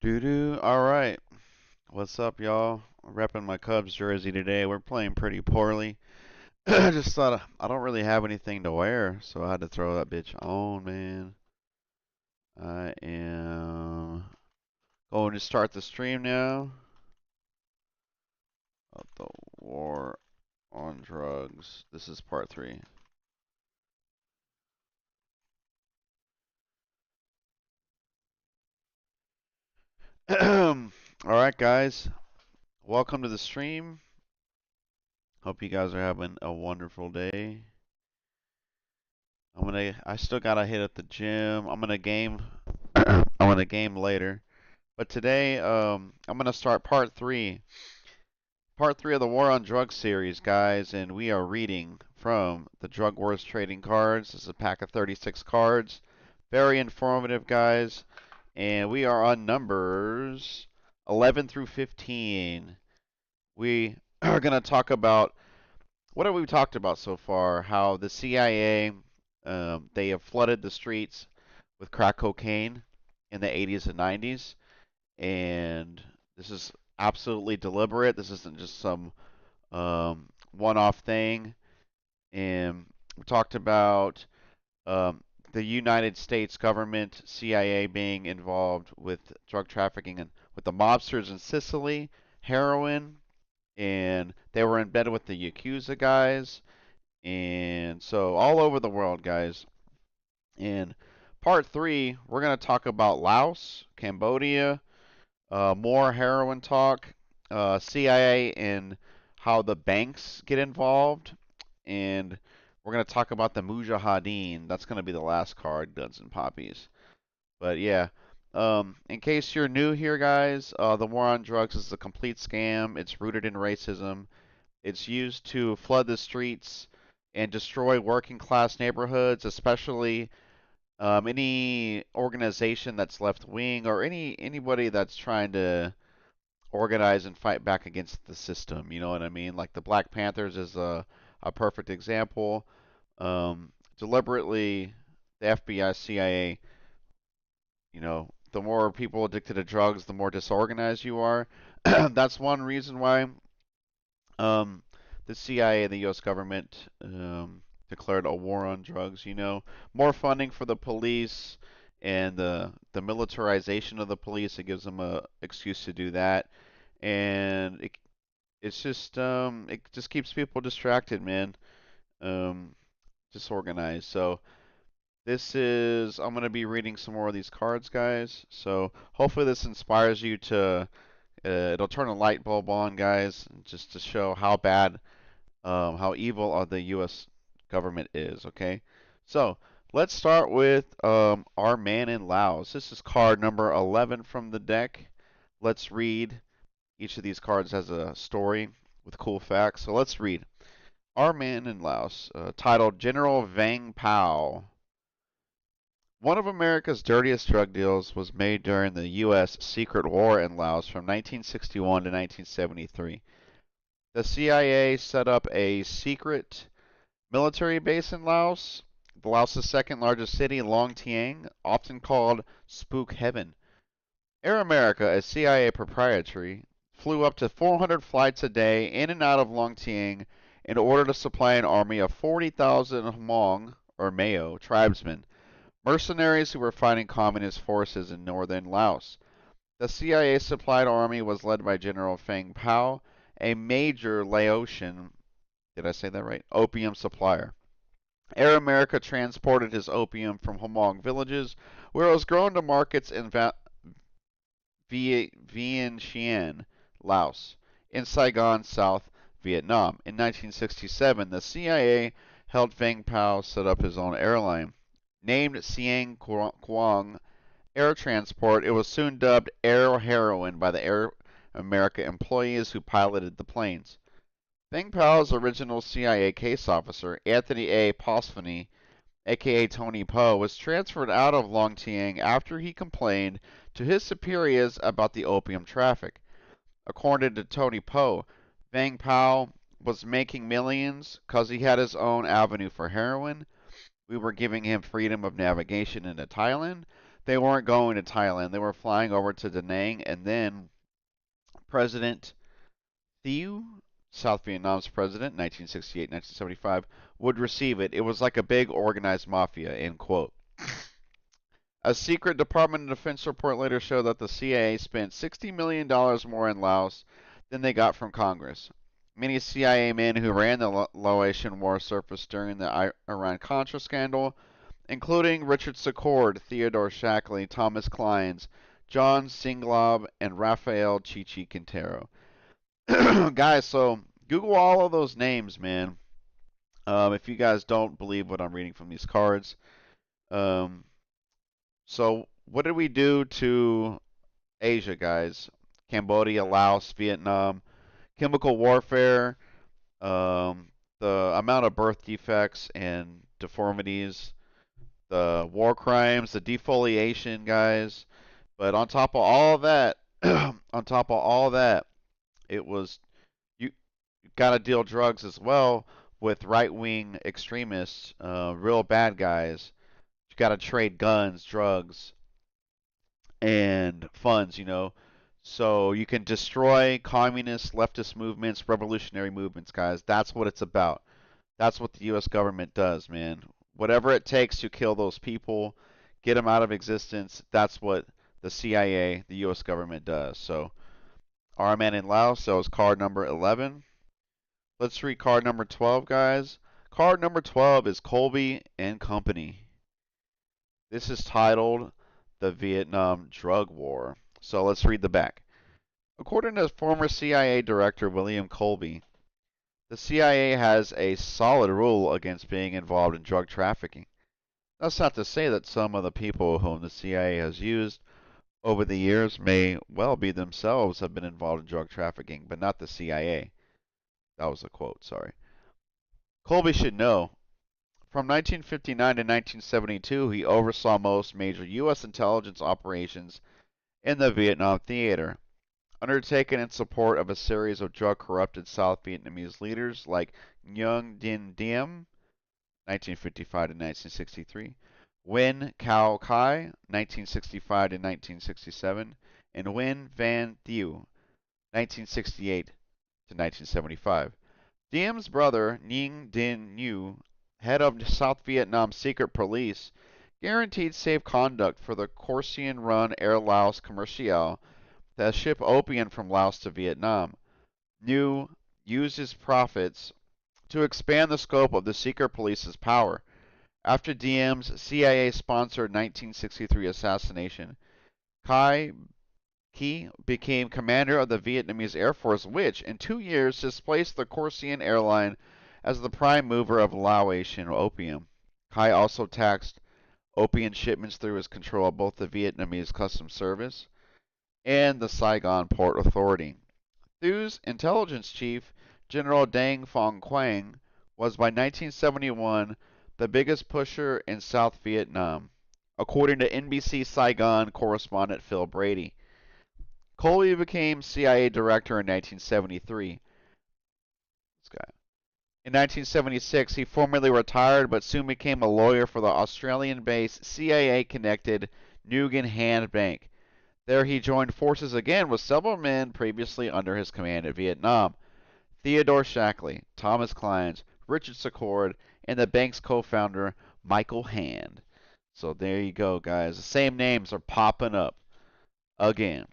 Doo doo. All right. What's up, y'all? I'm repping my Cubs jersey today. We're playing pretty poorly. I just thought I don't really have anything to wear, so I had to throw that bitch on, man. I am going to start the stream now of the war on drugs. This is part 3. All right, guys. Welcome to the stream. Hope you guys are having a wonderful day. I still gotta hit at the gym. I'm gonna game later. But today, I'm gonna start part three of the War on Drugs series, guys, and we are reading from the Drug Wars Trading Cards. This is a pack of 36 cards. Very informative, guys. And we are on numbers 11 through 15. We are gonna talk about what have we talked about so far? How the CIA, they have flooded the streets with crack cocaine in the 80s and 90s, and this is absolutely deliberate. This isn't just some one-off thing. And we talked about the United States government, CIA, being involved with drug trafficking and with the mobsters in Sicily, heroin, and they were in bed with the Yakuza guys, and so all over the world, guys. In part 3, we're going to talk about Laos, Cambodia, more heroin talk, CIA and how the banks get involved, and we're going to talk about the Mujahideen. That's going to be the last card, Guns and Poppies. But yeah, in case you're new here, guys, the war on drugs is a complete scam. It's rooted in racism. It's used to flood the streets and destroy working class neighborhoods, especially any organization that's left wing or anybody that's trying to organize and fight back against the system. You know what I mean? Like the Black Panthers is a perfect example. Deliberately, the FBI, CIA, the more people addicted to drugs, the more disorganized you are. That's one reason why um, the CIA and the U.S. government declared a war on drugs. More funding for the police and the militarization of the police. It gives them a excuse to do that, and it just keeps people distracted, man. Um, Disorganized. So I'm gonna be reading some more of these cards, guys. So hopefully this inspires you to. It'll turn a light bulb on, guys, just to show how bad how evil the U.S. government is. Okay, so let's start with our man in Laos. This is card number 11 from the deck. Let's read. Each of these cards has a story with cool facts. So let's read. Our man in Laos, titled General Vang Pao. One of America's dirtiest drug deals was made during the U.S. secret war in Laos from 1961 to 1973. The CIA set up a secret military base in Laos, Laos's second largest city, Long Tieng, often called Spook Heaven. Air America, a CIA proprietary, flew up to 400 flights a day in and out of Long Tieng in order to supply an army of 40,000 Hmong, or Mao, tribesmen, mercenaries who were fighting communist forces in northern Laos. The CIA supplied army was led by General Feng Pao, a major Laotian, did I say that right? Opium supplier. Air America transported his opium from Hmong villages, where it was grown to markets in Vientiane, Laos, in Saigon, South Vietnam. In 1967, the CIA helped Feng Pao set up his own airline. Named Siang Quang Air Transport, it was soon dubbed Air Heroin by the Air America employees who piloted the planes. Feng Pao's original CIA case officer, Anthony A. Posfany, aka Tony Po, was transferred out of Long Tieng after he complained to his superiors about the opium traffic. According to Tony Po, Feng Pao was making millions because he had his own avenue for heroin. We were giving him freedom of navigation into Thailand. They weren't going to Thailand. They were flying over to Da Nang, and then President Thieu, South Vietnam's president, 1968-1975, would receive it. It was like a big organized mafia, end quote. A secret Department of Defense report later showed that the CIA spent $60 million more in Laos than they got from Congress. Many CIA men who ran the Laotian War surfaced during the Iran-Contra scandal, including Richard Secord, Theodore Shackley, Thomas Clines, John Singlaub, and Rafael Chichi Quintero. Guys, so Google all of those names, man. If you guys don't believe what I'm reading from these cards. Um, so what did we do to Asia, guys? Cambodia, Laos, Vietnam, chemical warfare, the amount of birth defects and deformities, the war crimes, the defoliation, guys. But on top of all of that, on top of all that, it was you got to deal drugs as well with right-wing extremists, real bad guys. You got to trade guns, drugs, and funds, So you can destroy communist, leftist movements, revolutionary movements, guys. That's what it's about. That's what the U.S. government does, man. Whatever it takes to kill those people, get them out of existence, that's what the CIA, the U.S. government does. So, our man in Laos, that was card number 11. Let's read card number 12, guys. Card number 12 is Colby and Company. This is titled The Vietnam Drug War. So let's read the back. According to former CIA Director William Colby, the CIA has a solid rule against being involved in drug trafficking. That's not to say that some of the people whom the CIA has used over the years may well be themselves have been involved in drug trafficking, but not the CIA. That was a quote, sorry. Colby should know. From 1959 to 1972, he oversaw most major U.S. intelligence operations in the Vietnam theater, undertaken in support of a series of drug-corrupted South Vietnamese leaders like Nguyen Dinh Diem, 1955 to 1963, Nguyen Cao Khai, 1965 to 1967, and Nguyen Van Thieu, 1968 to 1975. Diem's brother, Nguyen Dinh Nhu, head of South Vietnam Secret Police, guaranteed safe conduct for the Corsian-run Air Laos Commercial that ship opium from Laos to Vietnam. Nhu used his profits to expand the scope of the secret police's power. After Diem's CIA-sponsored 1963 assassination, Khai He became commander of the Vietnamese Air Force, which, in 2 years, displaced the Corsian Airline as the prime mover of Laotian opium. Khai also taxed opium shipments through his control of both the Vietnamese Customs Service and the Saigon Port Authority. Thu's intelligence chief, General Dang Phong Quang, was by 1971 the biggest pusher in South Vietnam, according to NBC Saigon correspondent Phil Brady. Colby became CIA director in 1973. This guy. In 1976, he formally retired but soon became a lawyer for the Australian-based CIA-connected Nguyen Hand Bank. There he joined forces again with several men previously under his command in Vietnam: Theodore Shackley, Thomas Clines, Richard Secord, and the bank's co-founder, Michael Hand. So there you go, guys. The same names are popping up again.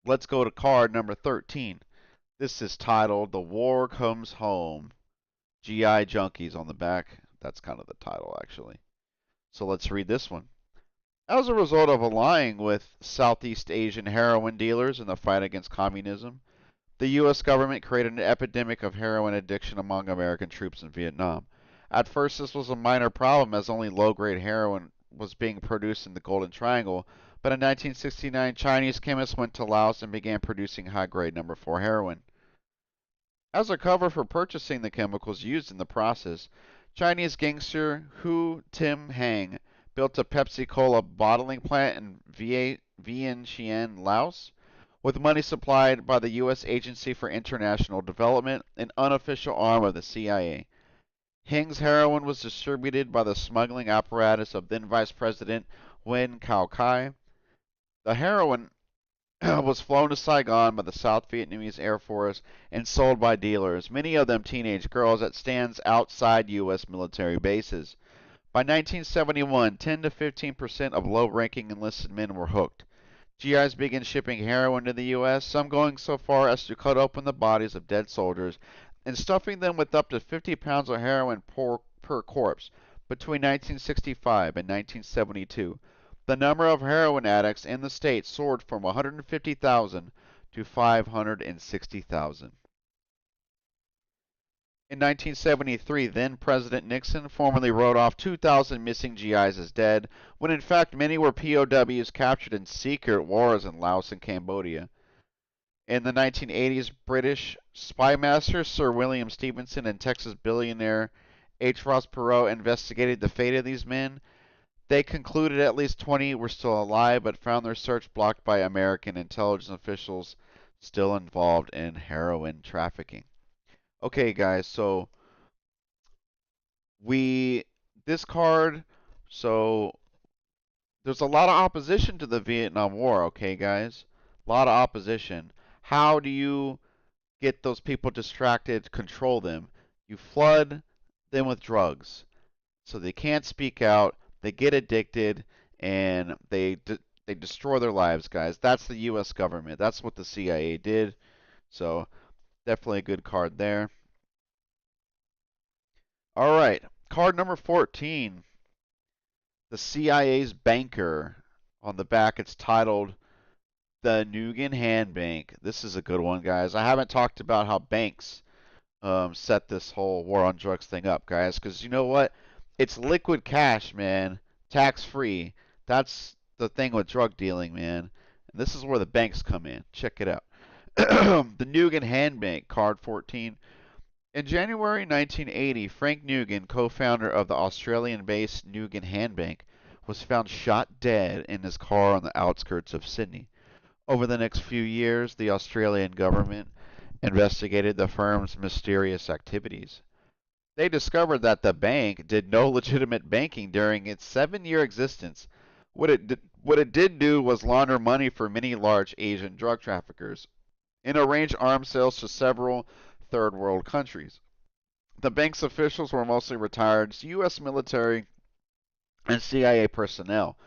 Let's go to card number 13. This is titled The War Comes Home. GI Junkies on the back. That's kind of the title, actually. So let's read this one. As a result of allying with Southeast Asian heroin dealers in the fight against communism, the U.S. government created an epidemic of heroin addiction among American troops in Vietnam. At first, this was a minor problem as only low-grade heroin was being produced in the Golden Triangle, but in 1969, Chinese chemists went to Laos and began producing high-grade number 4 heroin. As a cover for purchasing the chemicals used in the process, Chinese gangster Hu Tim Hang built a Pepsi-Cola bottling plant in Vientiane, Laos, with money supplied by the U.S. Agency for International Development, an unofficial arm of the CIA. Hang's heroin was distributed by the smuggling apparatus of then Vice President Nguyen Cao Kai. The heroin was flown to Saigon by the South Vietnamese Air Force and sold by dealers, many of them teenage girls, at stands outside U.S. military bases. By 1971, 10 to 15% of low-ranking enlisted men were hooked. GIs began shipping heroin to the U.S., some going so far as to cut open the bodies of dead soldiers and stuffing them with up to 50 pounds of heroin per corpse. Between 1965 and 1972, the number of heroin addicts in the state soared from 150,000 to 560,000. In 1973, then President Nixon formally wrote off 2,000 missing GIs as dead, when in fact many were POWs captured in secret wars in Laos and Cambodia. In the 1980s, British spymaster Sir William Stevenson and Texas billionaire H. Ross Perot investigated the fate of these men. They concluded at least 20 were still alive, but found their search blocked by American intelligence officials still involved in heroin trafficking. Okay, guys, so we this card, so there's a lot of opposition to the Vietnam War, okay, guys? A lot of opposition. How do you get those people distracted, control them? You flood them with drugs so they can't speak out, they get addicted, and they destroy their lives, guys. That's the U.S. government. That's what the CIA did. So definitely a good card there. All right, card number 14, the CIA's banker. On the back, it's titled the Nugan Hand Bank. This is a good one, guys. I haven't talked about how banks set this whole war on drugs thing up, guys, because you know what? It's liquid cash, man, tax free. That's the thing with drug dealing, man. And this is where the banks come in. Check it out. The Nugan Hand Bank, card 14. In January 1980, Frank Nugan, co-founder of the Australian-based Nugan Hand Bank, was found shot dead in his car on the outskirts of Sydney. Over the next few years, the Australian government investigated the firm's mysterious activities. They discovered that the bank did no legitimate banking during its 7-year existence. What it did do was launder money for many large Asian drug traffickers and arrange arms sales to several third world countries. The bank's officials were mostly retired U.S. military and CIA personnel,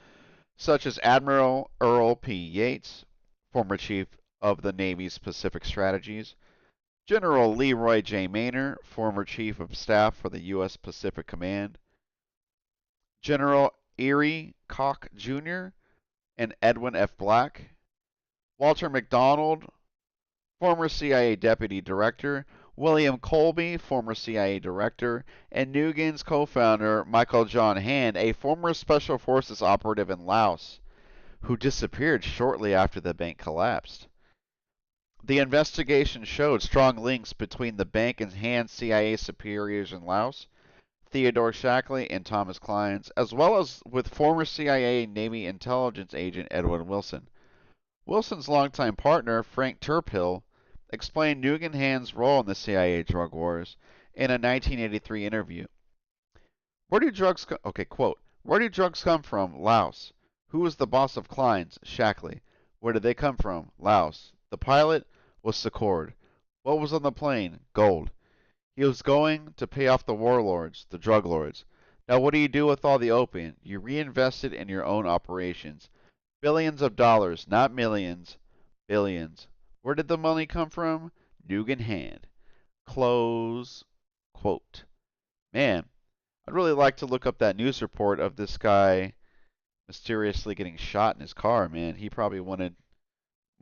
such as Admiral Earl P. Yates, former chief of the Navy's Pacific Strategies, General Leroy J. Maynor, former Chief of Staff for the U.S. Pacific Command, General Erie Koch Jr. and Edwin F. Black, Walter McDonald, former CIA Deputy Director, William Colby, former CIA Director, and Nugan's co-founder, Michael John Hand, a former Special Forces operative in Laos, who disappeared shortly after the bank collapsed. The investigation showed strong links between the bank and Hand's CIA superiors in Laos, Theodore Shackley and Thomas Clines, as well as with former CIA Navy intelligence agent Edwin Wilson. Wilson's longtime partner, Frank Turpill, explained Nugan Hand's role in the CIA drug wars in a 1983 interview. Where do drugs come? Okay, quote. Where do drugs come from? Laos. Who was the boss of Clines? Shackley. Where did they come from? Laos. The pilot was Secord. What was on the plane? Gold. He was going to pay off the warlords, the drug lords. Now what do you do with all the opium? You reinvest it in your own operations. Billions of dollars, not millions. Billions. Where did the money come from? Nugan Hand. Close quote. Man, I'd really like to look up that news report of this guy mysteriously getting shot in his car, man. He probably wanted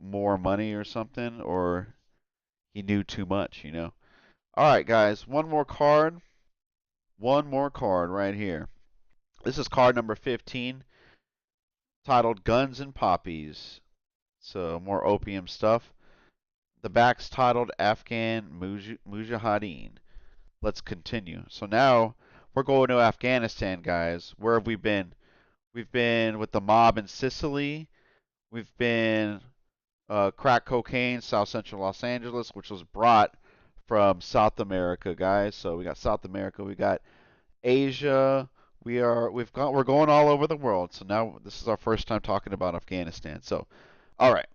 more money or something, or he knew too much, you know. All right, guys, one more card. One more card right here. This is card number 15, titled Guns and Poppies. So, more opium stuff. The back's titled Afghan Mujahideen. Let's continue. So now we're going to Afghanistan, guys. Where have we been? We've been with the mob in Sicily. We've been crack cocaine, South Central Los Angeles, which was brought from South America, guys. So we got South America, we got Asia, we're going all over the world. So now this is our first time talking about Afghanistan. So, all right.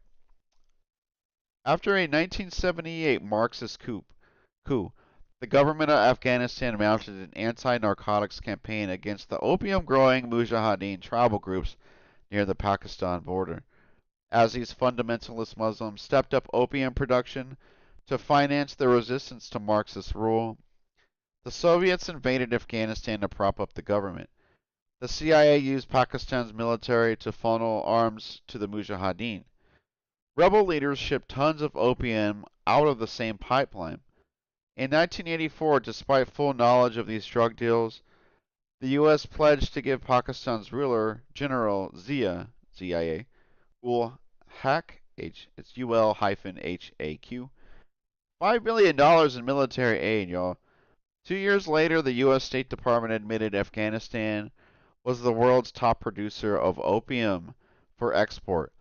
After a 1978 Marxist coup, the government of Afghanistan mounted an anti-narcotics campaign against the opium-growing Mujahideen tribal groups near the Pakistan border, as these fundamentalist Muslims stepped up opium production to finance their resistance to Marxist rule. The Soviets invaded Afghanistan to prop up the government. The CIA used Pakistan's military to funnel arms to the Mujahideen. Rebel leaders shipped tons of opium out of the same pipeline. In 1984, despite full knowledge of these drug deals, the U.S. pledged to give Pakistan's ruler, General ZIA, ul Haq, it's UL-HAQ, $5 billion in military aid, y'all. 2 years later, the U.S. State Department admitted Afghanistan was the world's top producer of opium for export.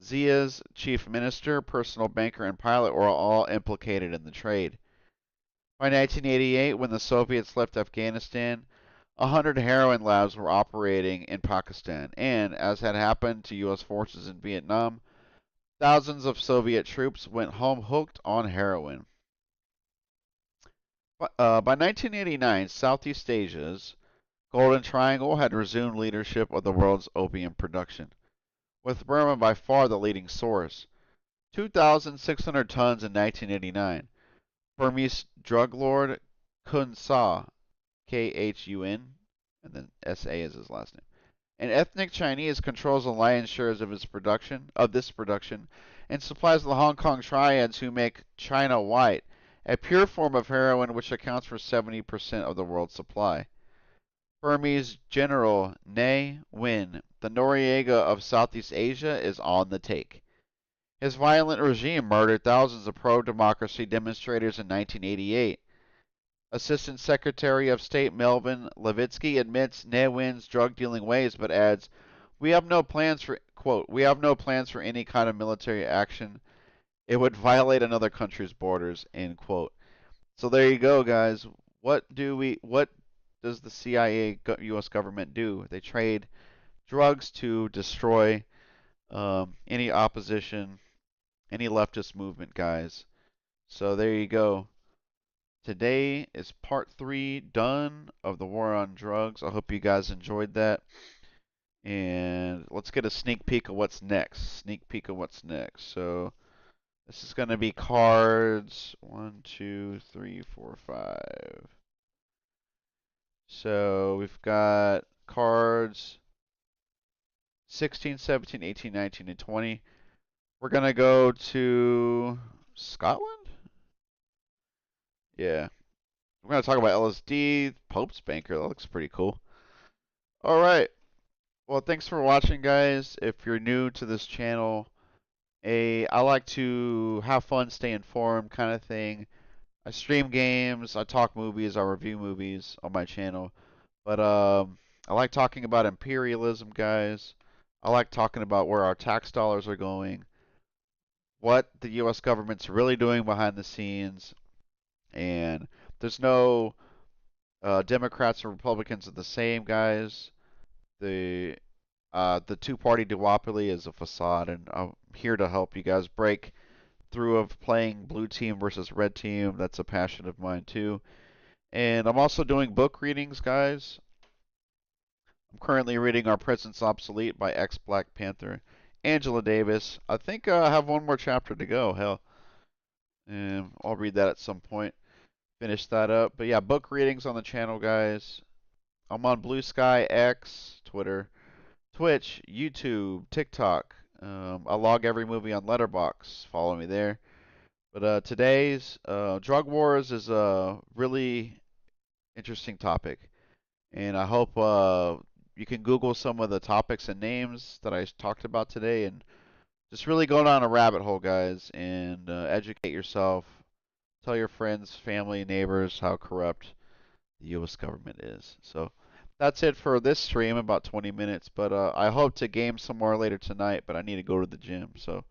Zia's chief minister, personal banker, and pilot were all implicated in the trade. By 1988, when the Soviets left Afghanistan, 100 heroin labs were operating in Pakistan, and, as had happened to U.S. forces in Vietnam, thousands of Soviet troops went home hooked on heroin. By 1989, Southeast Asia's Golden Triangle had resumed leadership of the world's opium production, with Burma by far the leading source. 2,600 tons in 1989. Burmese drug lord Khun Sa, Khun, and then SA is his last name. An ethnic Chinese controls the lion's share of this production, and supplies the Hong Kong triads who make China White, a pure form of heroin which accounts for 70% of the world's supply. Burmese General Ne Win, the Noriega of Southeast Asia, is on the take. His violent regime murdered thousands of pro-democracy demonstrators in 1988. Assistant Secretary of State Melvin Levitsky admits Ne Win's drug-dealing ways, but adds, "We have no plans for quote, we have no plans for any kind of military action. It would violate another country's borders," end quote. So there you go, guys. What does the CIA U.S. government do? They trade drugs to destroy any opposition, any leftist movement, guys. So there you go. Today is part 3 done of the war on drugs. I hope you guys enjoyed that. And let's get a sneak peek of what's next. Sneak peek of what's next. So this is going to be cards 1, 2, 3, 4, 5. So we've got cards 16, 17, 18, 19, and 20. We're going to go to Scotland? Yeah. We're going to talk about LSD, Pope's Banker. That looks pretty cool. All right. Well, thanks for watching, guys. If you're new to this channel, I like to have fun, stay informed kind of thing. I stream games, I talk movies, I review movies on my channel. But I like talking about imperialism, guys. I like talking about where our tax dollars are going, what the U.S. government's really doing behind the scenes, and there's no Democrats and Republicans are the same, guys. The two-party duopoly is a facade, and I'm here to help you guys break through of playing blue team versus red team. That's a passion of mine too. And I'm also doing book readings, guys. I'm currently reading Our Presence Obsolete by ex-Black Panther, Angela Davis. I think I have one more chapter to go. Hell, I'll read that at some point. Finish that up. But yeah, book readings on the channel, guys. I'm on Blue Sky, X, Twitter, Twitch, YouTube, TikTok. I log every movie on Letterboxd. Follow me there. But today's drug wars is a really interesting topic, and I hope you can Google some of the topics and names that I talked about today, and just really go down a rabbit hole, guys, and educate yourself. Tell your friends, family, neighbors how corrupt the U.S. government is. So that's it for this stream, about 20 minutes. But I hope to game some more later tonight, but I need to go to the gym. So